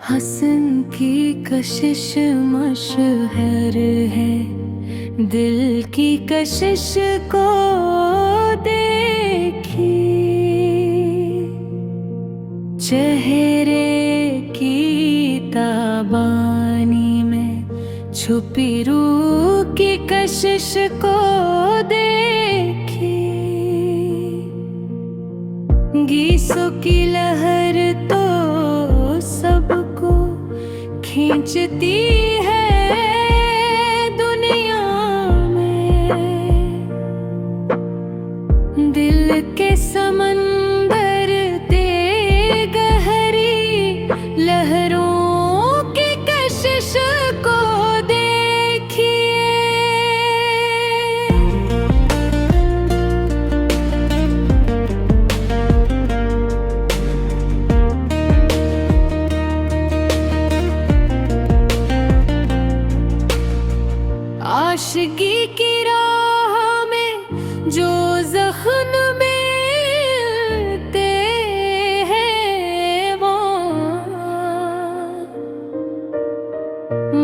हसन की कशिश मशहर है, दिल की कशिश को देखी। चेहरे की ताबानी में छुपी रूह की कशिश को देखी। गीसों की लहर तो सबको खींचती है दुनिया में। दिल के समंदर दे गहरी लहरों की कशिश को देखिए। आशिकी की राह में जो जख्म मिलते हैं वो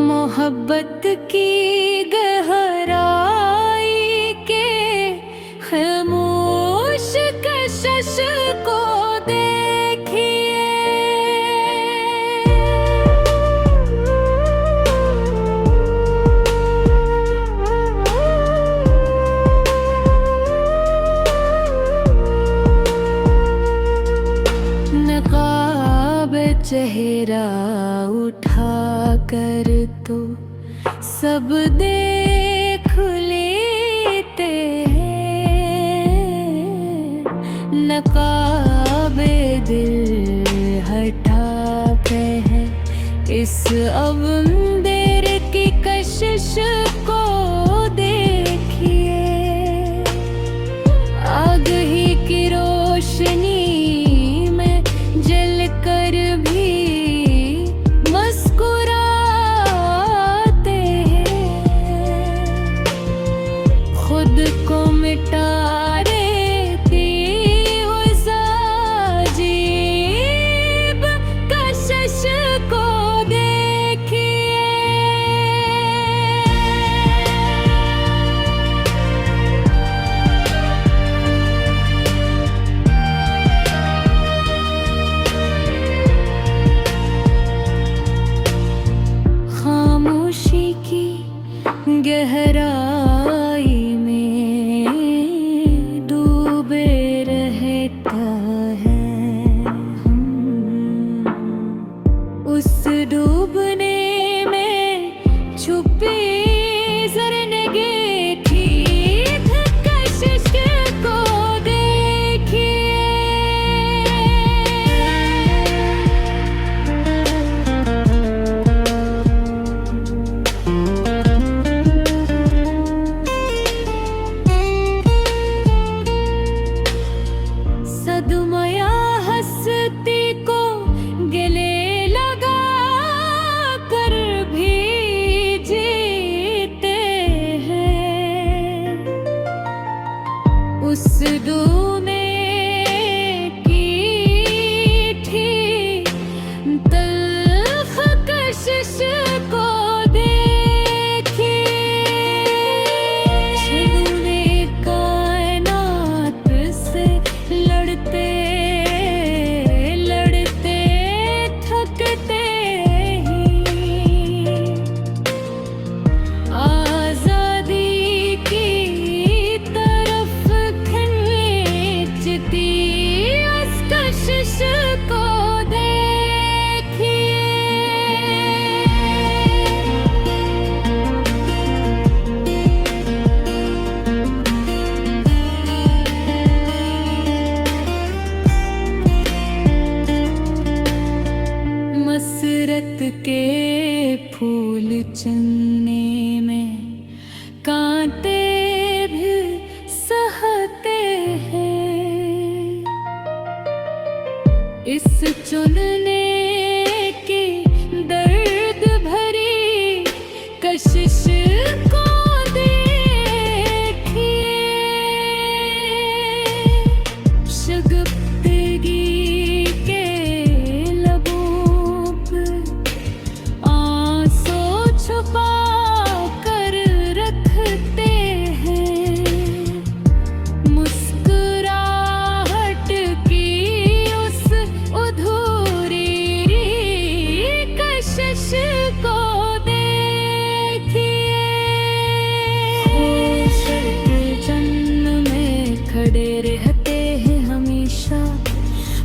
मोहब्बत की गहराई के खामोश कशिश को चेहरा उठा कर तो सब देख लेते हैं। नकाबे दिल हटाते हैं इस अंधेर की कशिश को देखिए। आग ही की रोशनी में जल कर भी मुस्कुराते हैं। खुद को मिटा देती उस अजीब कशिश को देखिए। खामोशी की गहराई में डूबे रहता है। उस डूबने में छुपी जरनगे ठीक कशिश को देखिए। सदमया हंसती को गले लगा कर भी जीते हैं। उस डूबने की थी तल्ख कशिश को देखिए। छूने कायनात से लड़ते लड़ते थकते ही आजादी की तरफ खींचती उस कशिश को देखिए। मसरत के फूल चुनने में कांटे भी सहते हैं। इस चुनने की दर्द भरी कशिश को देखिए। शगुफ्तगी के लबों पर खड़े रहते हैं हमेशा,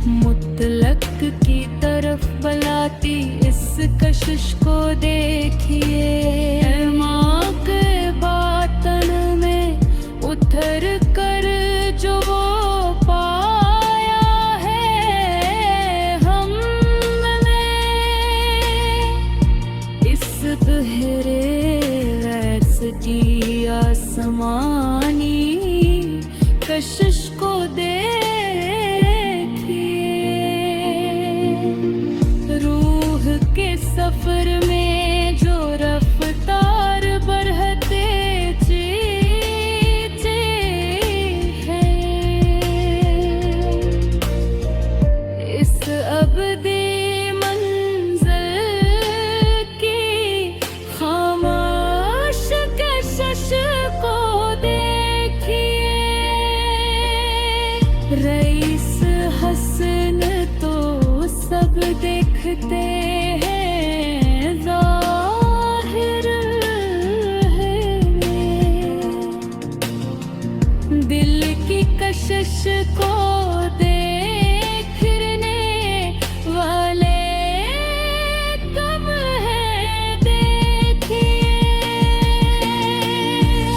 मुतलक की तरफ बुलाती इस कशिश को देखिए। माँ के बातन में उतर कर जो वो पाया है हमने, इस गहरे वैस की आसमानी कशिश को सफर में जो रफ्तार बढ़ते चीते हैं, इस अबदी मंज़िल की खामोश कशिश को देखिए। रईस हसन तो सब देखते कशिश को देखने वाले कम है देखिए।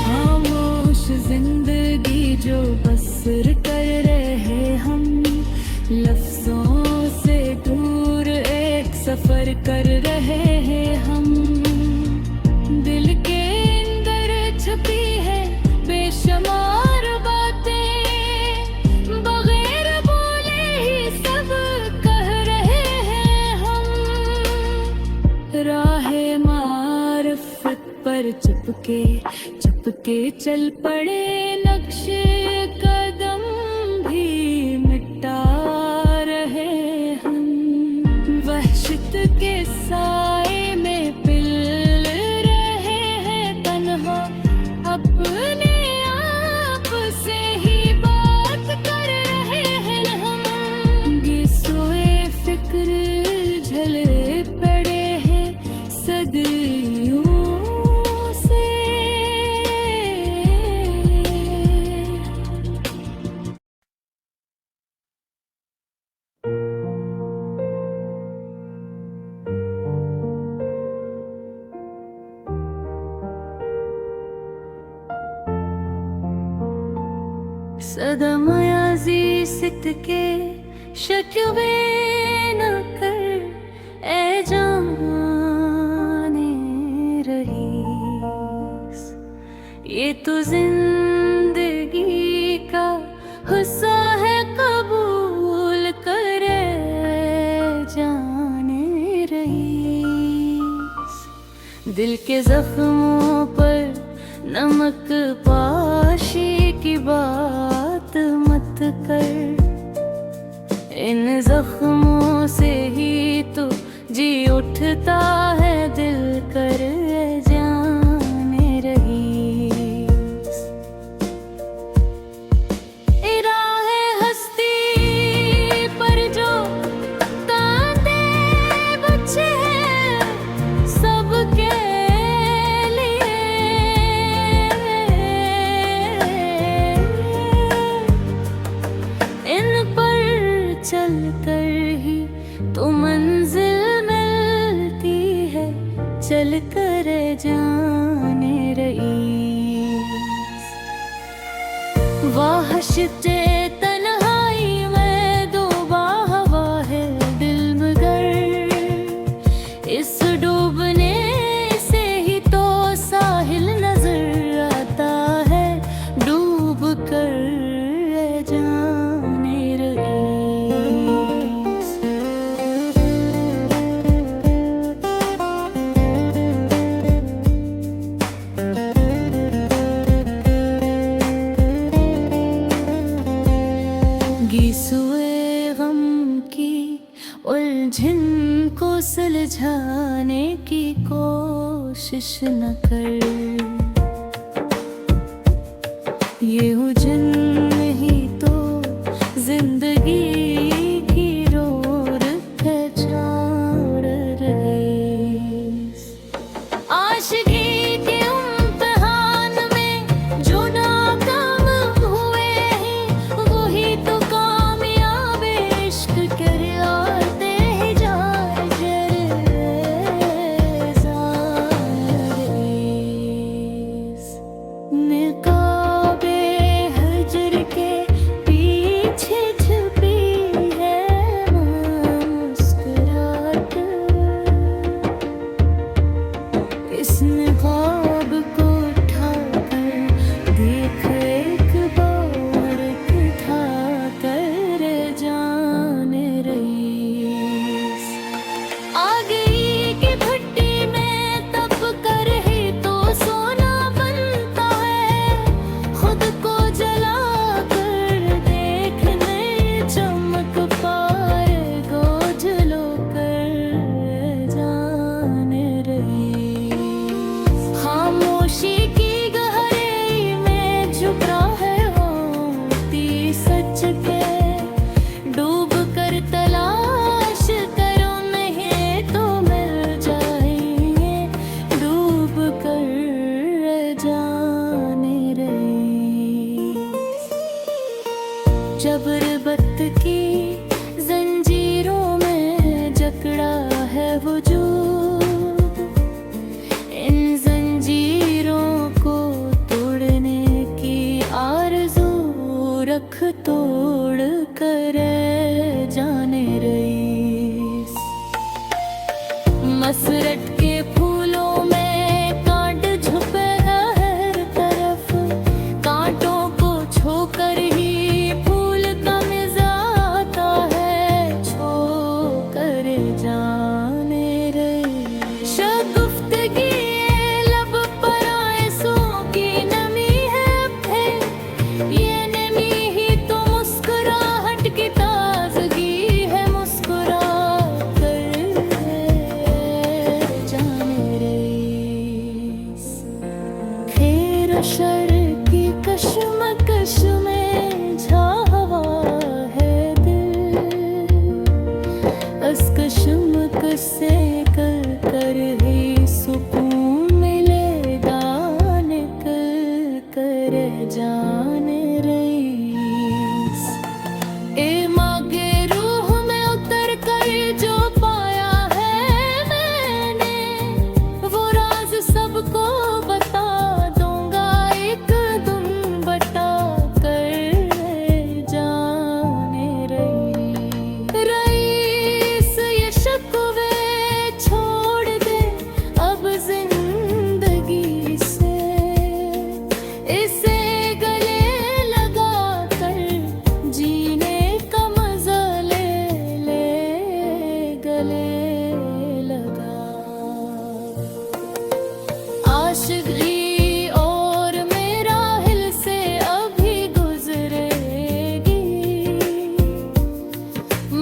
खामोश जिंदगी जो बसर कर रहे हम, लफ्जों से दूर एक सफर कर रहे हैं हम। दिल के अंदर छुपी है बेशुमार पर चुपके चल पड़े, नक्शे कदम भी मिटा रहे हम। वहशत के साए में पिल रहे हैं तन्हा, अपने आप से ही बात कर रहे हैं हम। गिसोए फिक्र झले पड़े हैं सदियों सदमयाजी सित के शक्वे न कर, ए जाने रहीस। ये तो जिंदगी का हिस्सा है, कबूल करे जाने रहीस। दिल के जख्मों पर नमक पाशी की बात मत कर, इन जख्मों से ही तो जी उठता है दिल कर जाने रहीस। राहे हस्ती पर जो कांदे बच्चे हैं सबके चल कर ही तो मंजिल मिलती है, चल कर जाने रईस। वाहशते तन्हाई में दो बाहवा है दिल मगर, इस डूबने से ही तो साहिल नजर आता है, डूब कर जाने रईस। गिसुए गम की उलझन को सुलझाने की कोशिश न कर, ये उलझन ही तो जिंदगी की रोर है छोड़ रईस। आशिकी के इम्तिहान में जो नाकाम हुए हैं, जबरबत की जंजीरों में जकड़ा है वजूद। इन जंजीरों को तोड़ने की आरज़ू रख तोड़ कर जाने रईस। मसरत के फूलों में कांट झुके हैं हर तरफ, कांटों को छोकर ही फूल का मज़ा आता है, छोकर जाने रईस। शगुफ्तगी लब पर आंसुओं की नमी है फिर, ये नमी ही तो मुस्कुराहट की ताजगी है, मुस्कुरा कर जाने रईस। फिर अशर की कशमकश में झावा है दिल, उस कशमकश से कर ही सुकून मिलेगा, निकल कर जाने रईस। इमागे रूह में उतर कर जो पाया है मैंने, वो राज सबको बता दूंगा, एक दुम बता कर जाने रईस। रईस ये शिकवे छोड़ दे अब जिंदगी से, इसे गले लगा कर जीने का मजा ले गले लगा। आशिकी और मेरा हिल से अभी गुजरेगी,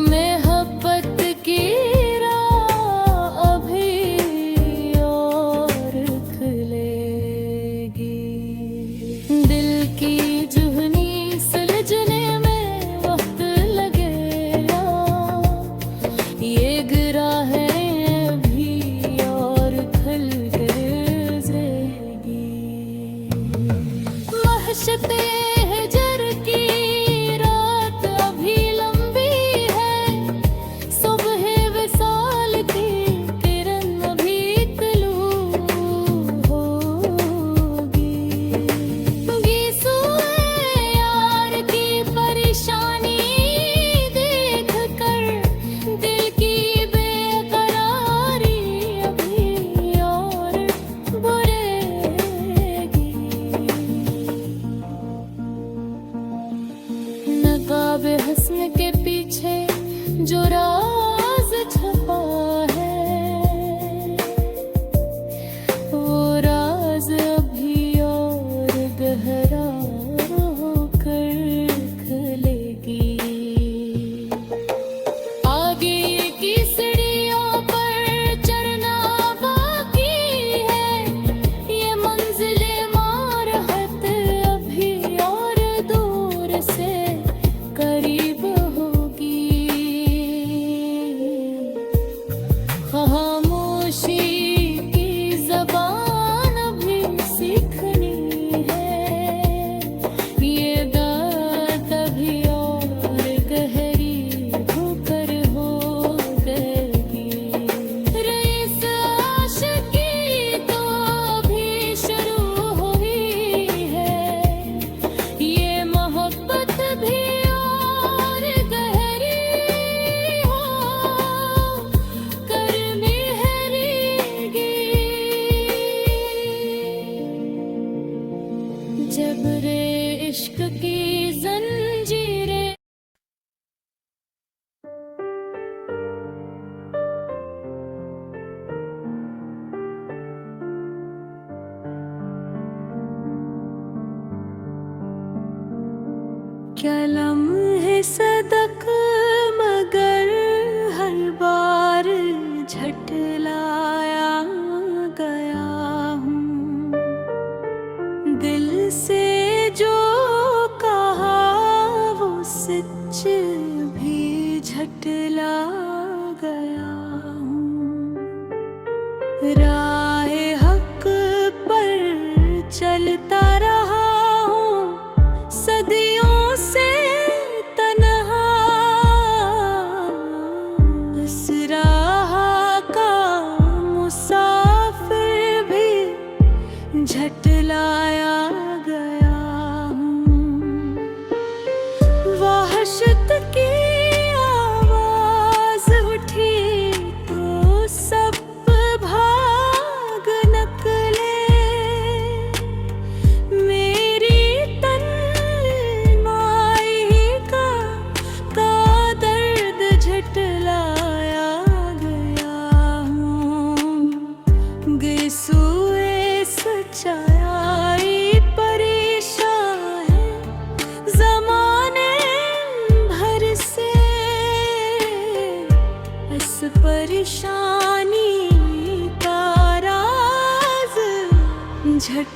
मोहब्बत की राह अभी और खुलेगी। दिल की जुहनी सुलझने में वक्त लगेगा, ये गिरा है अभी और खुल कर गुजरेगी। वहशते हिजर की रात अभी लंबी है, सुबह विसाल की किरण अभी तुलू होगी। गीसुए यार की परेशानी देख कर दिल की बेकरारी अभी और बढ़ेगी। नकाब हस्न के पीछे जो राज छुपा है, वो राज अभी और गहरा होकर खुलेगी। आगे की सीढ़ियों पर चढ़ना बाकी है, ये मंजिले मारहत अभी और दूर से करीब होगी। खामोशी की ज़बान भी सीखनी है, ये दात अभी और गहरी होकर हो गई। रईस आशिकी तो अभी शुरू हुई है, ये मोहब्बत भी और गहरी हो कर मेहरेगी। जब रे इश्क की जंजीरें क्या लम्हे सदक मगर हर बार झटलाया गया हूँ। दिल से जो कहा वो सच भी झटला गया हूँ। राह हक पर चलता रहा हूँ, सदियों से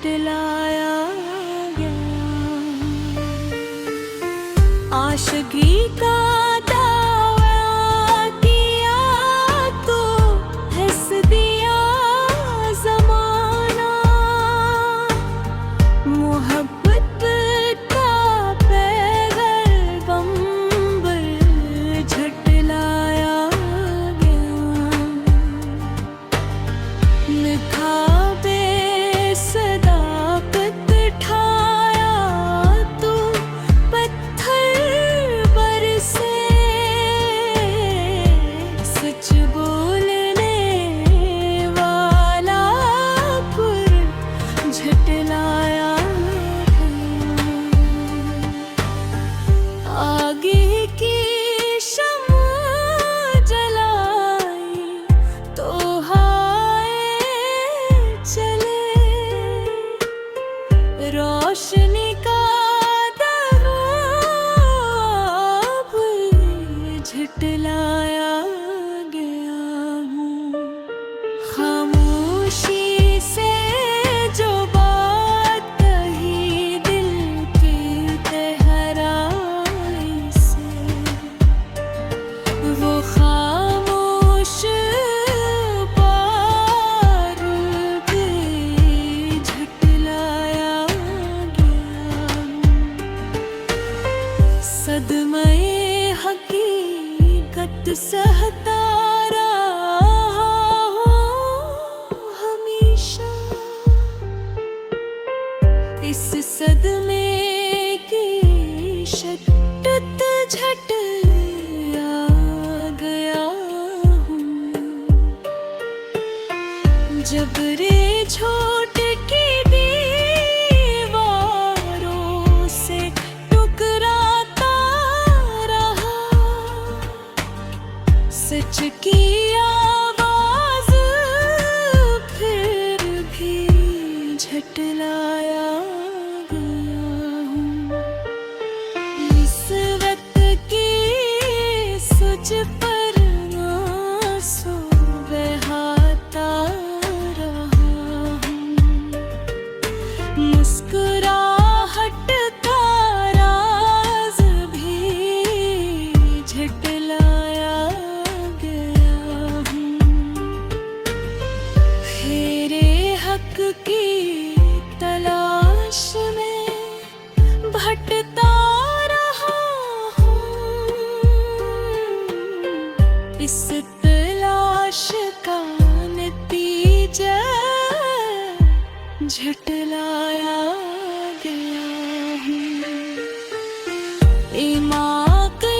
झुटलाया गया। आशिकी का दावा किया तो हंस दिया ज़माना। मोहब्बत का पैग़म झुटलाया गया। लिखा बेसदाकत ठाया तो पत्थर बरसे। सच बोलने वाला पुर झुटलाया गया। आगे की शम्मा जलाई तो चले। रोशनी का दबाव झुटलाया गया हूँ। खामोशी से जो बात कही दिल की गहराई से, वो खामोश सदमे हकीकत सहता रहा हमेशा। इस सदमे की शिद्दत झट आ गया हूँ। जबरे झूठ की दीवारों से टकराता रहा। सच की आवाज फिर भी झुटलाया गया हूँ। इस वक्त की सोच पर आंसू बहाता रहा हूँ। मुस्कुराहट का राज भी झुटलाया गया हूँ। फेरे हक की तलाश में भटकता रहा हूँ। इस तलाश का नतीजा झुटलाया गया हूँ। ईमान के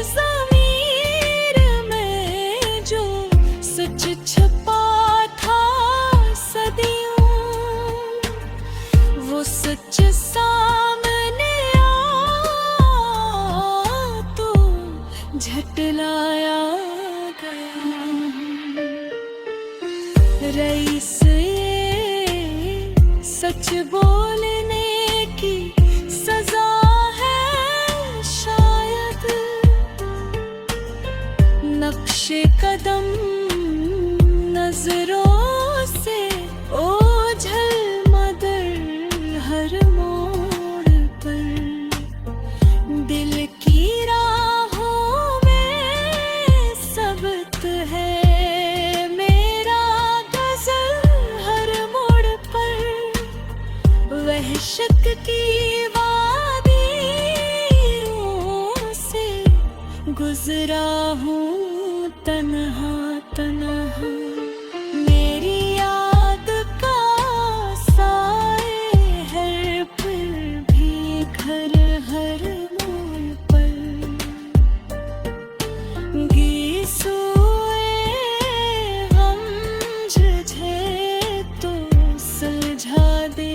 ज़मीर में जो सच छुपा था सदियों, वो सच सामने आ तो झुटलाया गया हूँ। रईस सच बोलने की सजा है शायद। नक्शे कदम नजरों से ओझल मगर हर मोड़ पर। दिल की राहों में सबत है मेरा गज़ल हर मोड़ पर। वहशत की वादियों से गुजरा हूँ तन्हा तन्हा। मेरी याद का साए हर पल भी घर हर मोड़ पर। गीसुए गम झे तो सुलझा दे।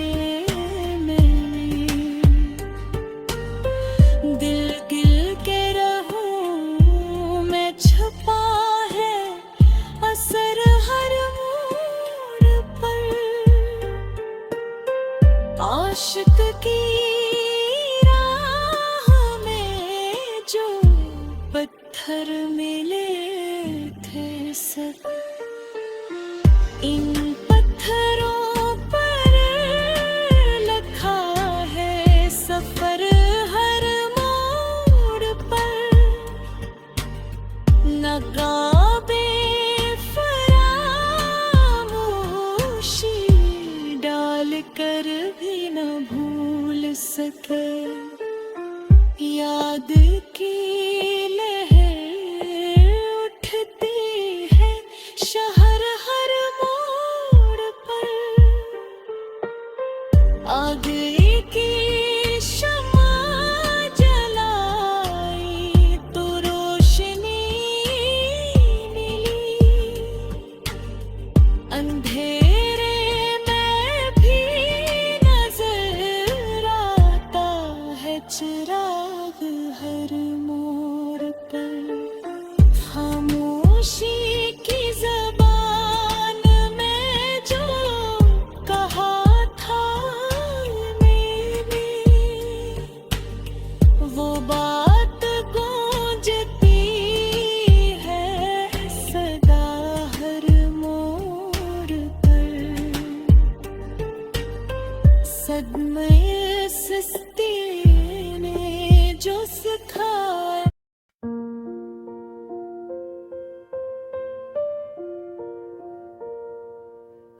दिल गिल के रहूं मैं छुपा है असर हर मोड़ पर। आशिक की राह में जो पत्थर मिले थे सब, इन पत्थरों पर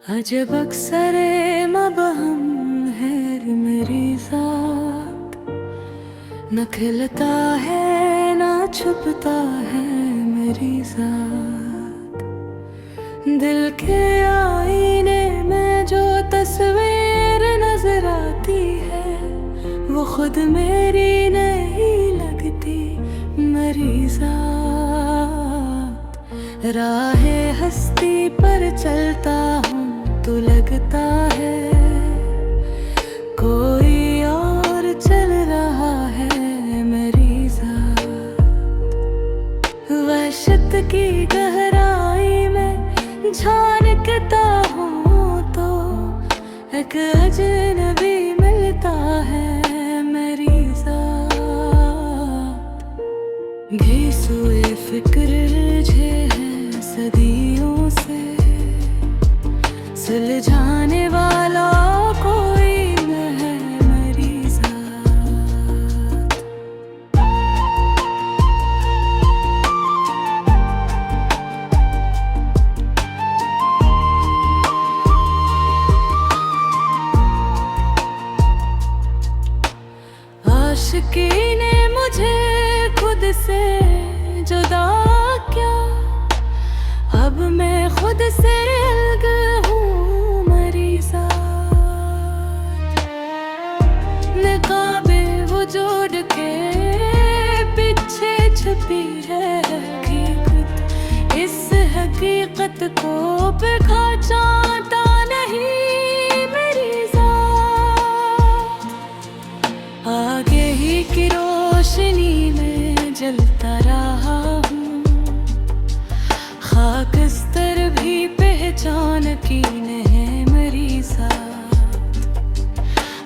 अजब अक्सरे मबहम है मेरी ज़ात, न खिलता है न छुपता है मेरी ज़ात। दिल के आईने में जो तस्वीर नजर आती है वो खुद मेरी नहीं लगती मेरी ज़ात। राहे हस्ती पर चलता हूँ तो लगता है कोई और चल रहा है मेरी ज़ात। वहशत की गहराई में झांकता हूँ तो एक अजनबी मिलता है मेरी ज़ात। घिसुए फिक्र रिझे हैं सदियों से, सुलझाने वाला कोई न है मेरी ज़ात। आशिकी ने मुझे खुद से जुदा किया, अब मैं खुद से अलग हूँ मेरी ज़ात। निकाबे वजूद के पीछे छुपी है हकीकत, इस हकीकत को पहचानता नहीं मेरी ज़ात। आगे ही की रोशनी में जलता रहा हूँ, खाकस्तर भी पहचान की है मेरी ज़ात।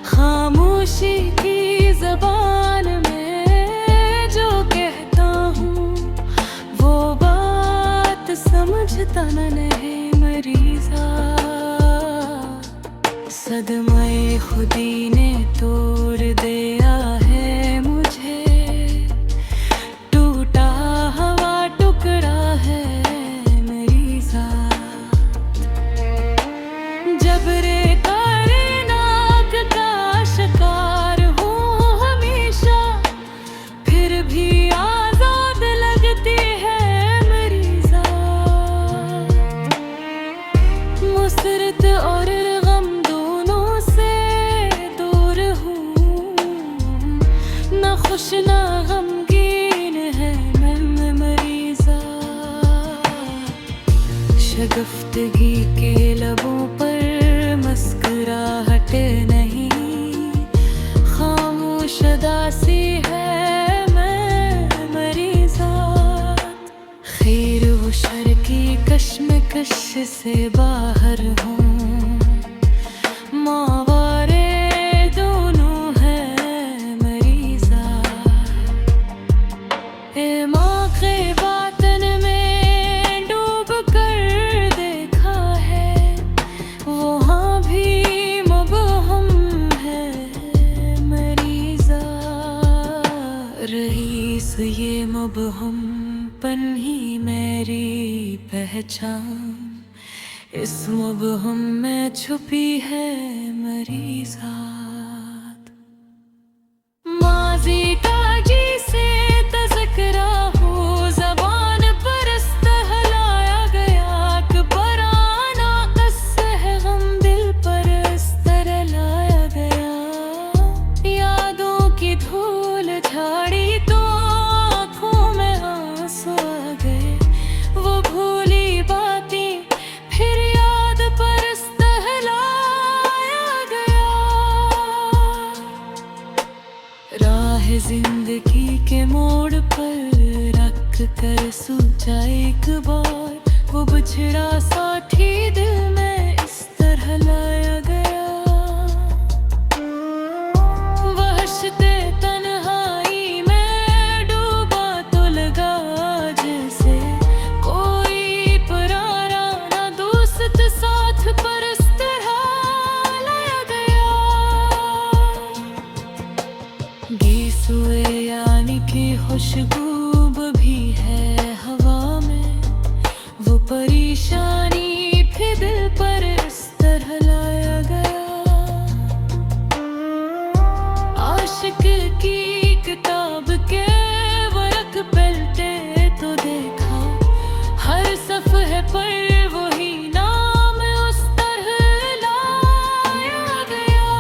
खामोशी की ज़बान में जो कहता हूँ वो बात समझता नहीं मेरी ज़ात। सदमे खुदी ने तोड़ दिया है मुझे, टूटा हवा टुकड़ा है मेरी ज़ात। जबरे कायनात का शिकार हूँ हमेशा, फिर भी आज़ाद लगती है मेरी ज़ात। मुसरत और गम दोनों से दूर हूँ, न खुश न गमगीन है मैं मेरी ज़ात। शगुफ्तगी के लबों पर मुस्कुराहट नहीं, खामोश उदासी है मैं मेरी ज़ात। खैर व शर की कश्मकश से बाहर हूँ, मावारे दोनों है मेरी ज़ात। इमाक़े बातन में डूब कर देखा है, वहाँ भी मबहम है मेरी ज़ात। रईस ये मबहम पन ही मेरी पहचान, इस मबहम में छुपी है मेरी ज़ात। माज़ी का जी से तज़किरा हो ज़बान पर इस्तहलाया गया, कबराना क़स्सा है गम दिल पर इस तरह लाया गया। यादों की धूल झाड़ी तो आँखों में आंसू आ गए, वो भूली बातें फिर याद पर इस्तहलाया गया। राह जिंदगी के मोड़ पर रख कर सोचा एक बार, वो बिछड़ा साथी दिल में इस तरह लाया गया। वहशते तन्हाई में डूबा तो लगा जैसे कोई पराया ना दोस्त साथ पर इस तरह लाया गया। घिसुए यानी कि खुश मशगूब भी है हवा में, वो परेशानी भी दिल पर इस तरह लाया गया। आशिक की किताब के वर्क पलटे तो देखा, हर सफ़हे पर वही नाम उस तरह लाया गया।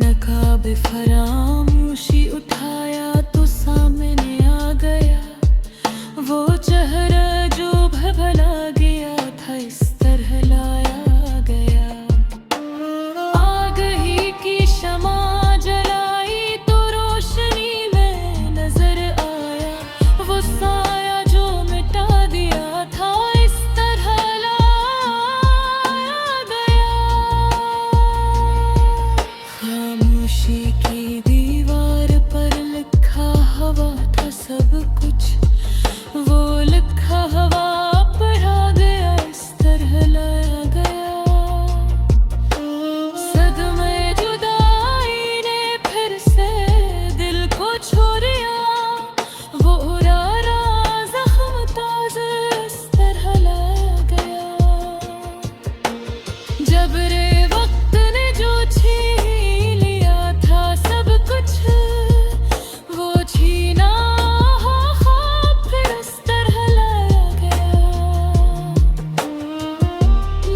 नकाब फरामोशी उठाया तो सामने आ गया, वो चेहरा जो भला गया था इस तरह लाया गया। आग ही की शमा जलाई तो रोशनी में नजर आया, वो साया जो मिटा दिया था इस तरह लाया गया। खामोशी की दीवार पर लिखा हवा था सब कुछ, वो लिखा हवा पढ़ा गया इस तरह लाया गया। सदमे जुदाई ने फिर से दिल को छू लिया, वो उरारा जख्म ताज़ा इस तरह लाया गया। जबरे वक्त ने जो छीन लिया था सब कुछ, वो छीना ख्वाब फिर इस तरह लाया गया।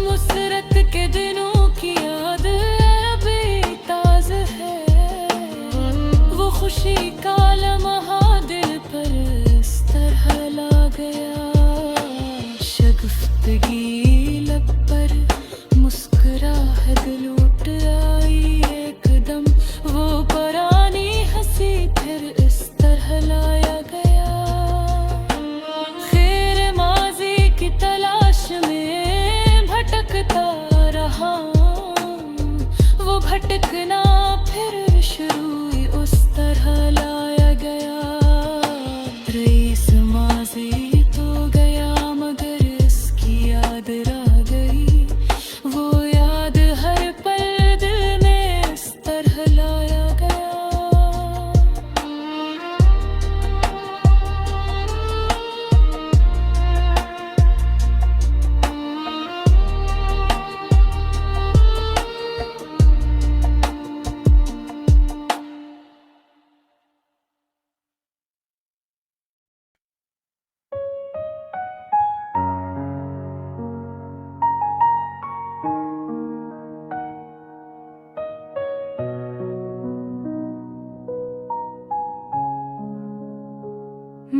मुसरत के दिनों की याद अभी ताज़ा है, वो खुशी का लम्हा दिल पर इस तरह ला गया। शगुफ्तगी लब पर मुस्कुराहट दिल उठ आई एकदम, वो पुरानी हंसी फिर इस तरह लाया गया। खैर माजी की तलाश में भटकता रहा, वो भटकना फिर शुरू उस तरह लाया गया। रईस माजी तो गया मगर इसकी याद रह गई, वो याद हर पल दिल में इस तरह लाया गया।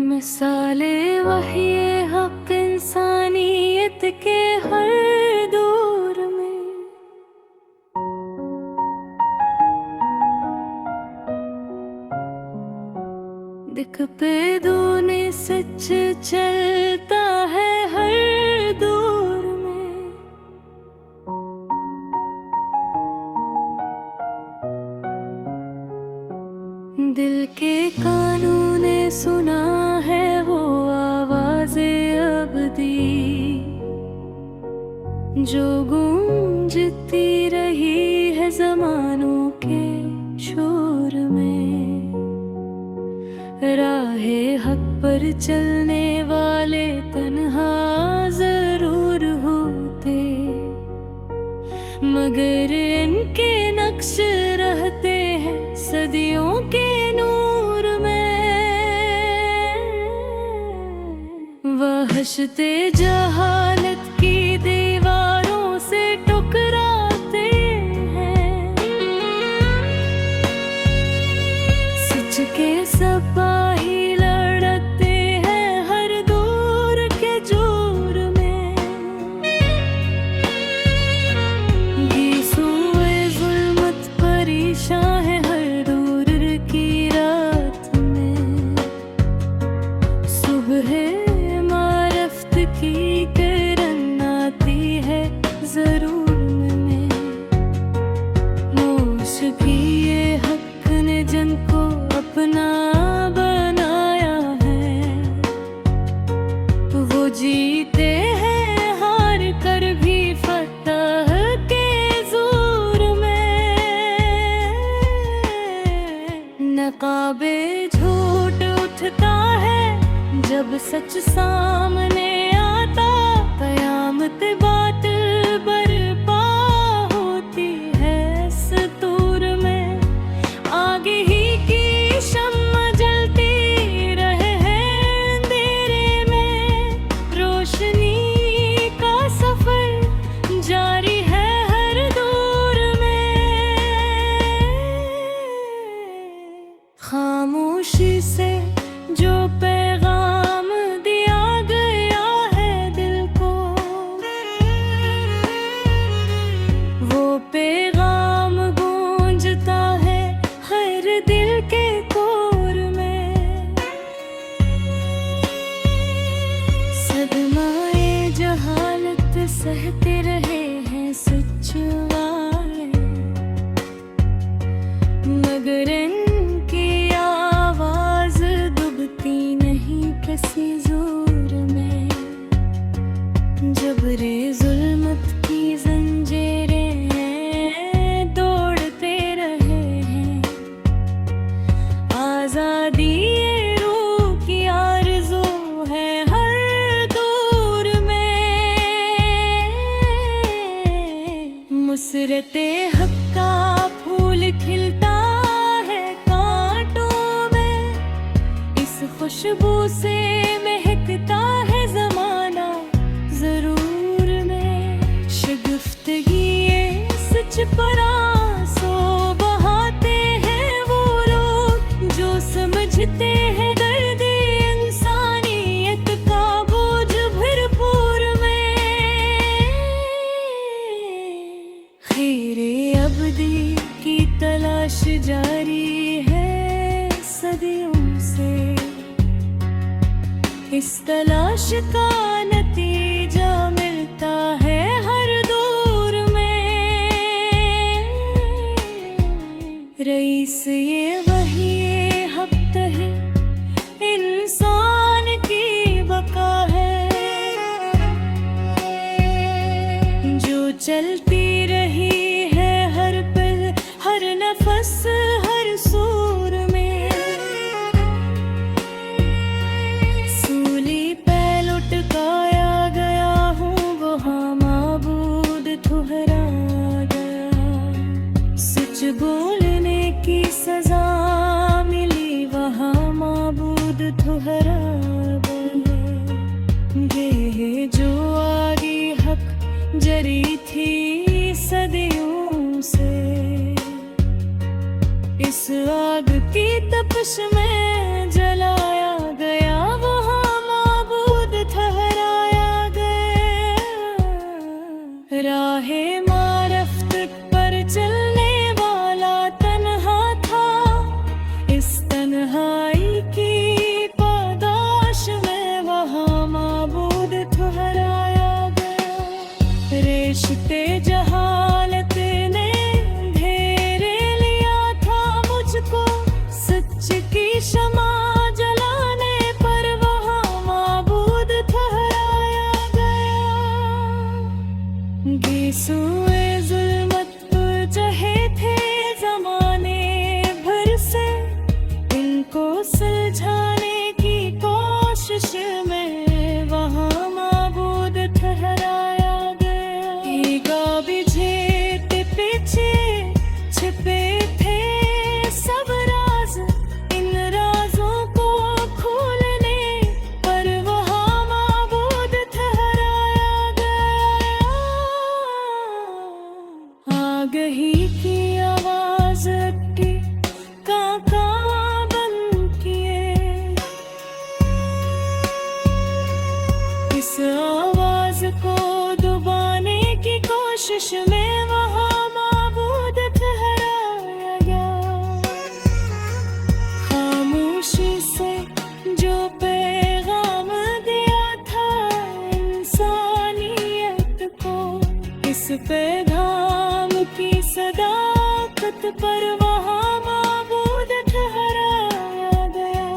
मिसाले वही हक इंसानियत के हर दौर में, दिख पे दूने सच चलता है हर दौर में। दिल के कानों ने सुना है वो आवाज़े अबदी, जो गूंजती रही है ज़मानों के शोर में। राहे हक पर चलने वाले तन्हा ज़रूर होते, मगर इनके नक्श रहते हैं सदियों के नूर में। वहशते जहालत की दीवारों से टकराते हैं, सच के सिपाही लड़ते हैं हर दौर के जोर में। गीसूए जुल्मत परेशान है हर दूर की रात में। सुबह मारफ्त की किरण आती है जरूर में। मोश की ये हक ने जन को अपना बनाया है, वो जीते हैं हार कर भी फतह के ज़ोर में। नकाबे झूठ उठता है जब सच सामने आता, कयामत बातिल बरपा होती है सतूर में। आगे ही की शम्मा जलती रहे हैं अंधेरे में, रोशनी का सफर जारी है हर दूर में। खामोशी से जो पैगाम दिया गया है दिल को, वो पैगाम गूंजता है हर दिल के कोर में। सदमाए जहालत सहते रहे हैं सच वाले, मगर इनकी आवाज दुबती नहीं किसी जोर में। जबरे जुल्मत की जंजीरें हैं, दौड़ते रहे हैं। आजादी ये रूह की आरज़ू है हर दूर में। मुसरते हक का फूल खिलता है कांटों में, इस खुशबू से महकता है ज़माना ज़रूर में। शगुफ्तगी ये सच पर आंसू बहाते हैं वो लोग जो समझते हैं दर्द इंसानियत का बोझ भरपूर में। खैरे अब्दी की तलाश जारी है सदियों से, इस तलाश का नतीजा मिलता है हर दूर में। रईस ये वही हफ्ता है, इंसान की बका है, जो चलती रही है हर पल हर नफस हर सूर में। सूली पे लुटकाया गया हूँ वहाँ माबूद ठुहरा गया, सच बोलने की सजा मिली वहाँ माबूद ठुहरा गया। ये जो आगे हक जरी थी सदियों से, इस आग की तपश में जलाया गया वहाँ माबूद ठहराया गया। राहे मारफ्त पर चलने वाला तन्हा था, इस तन्हाई की पादाश में वहाँ माबूद ठहराया गया। रेशते जहालत ने घेरे लिया था मुझको, सच की शमा जलाने पर वहाँ माबूद ठहराया गया। गीसूए जुल्मत चहे थे जमाने भर से, इनको सुलझाने की कोशिश में वहाँ माबूद ठहराया गया। ईगा बिझेते पीछे छिपे थे सब राज, इन राजों को खोलने पर वहाँ माबूद ठहराया गया। आ गई की आवाज अटकी काका बन किए, इस आवाज को दबाने की कोशिश में वहाँ माबूद ठहराया गया। खामोशी से जो पैगाम दिया था इंसानियत को, इस पैगाम की सदाकत पर वहाँ माबूद ठहराया गया।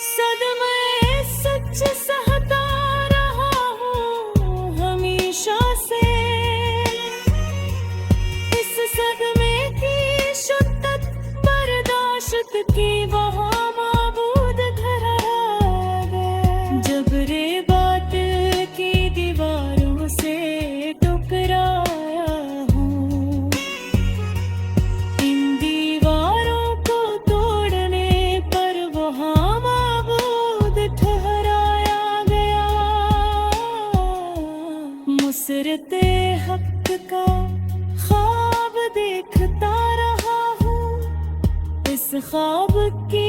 सदमे सच वसीयते हक का ख्वाब देखता रहा हूँ, इस ख्वाब की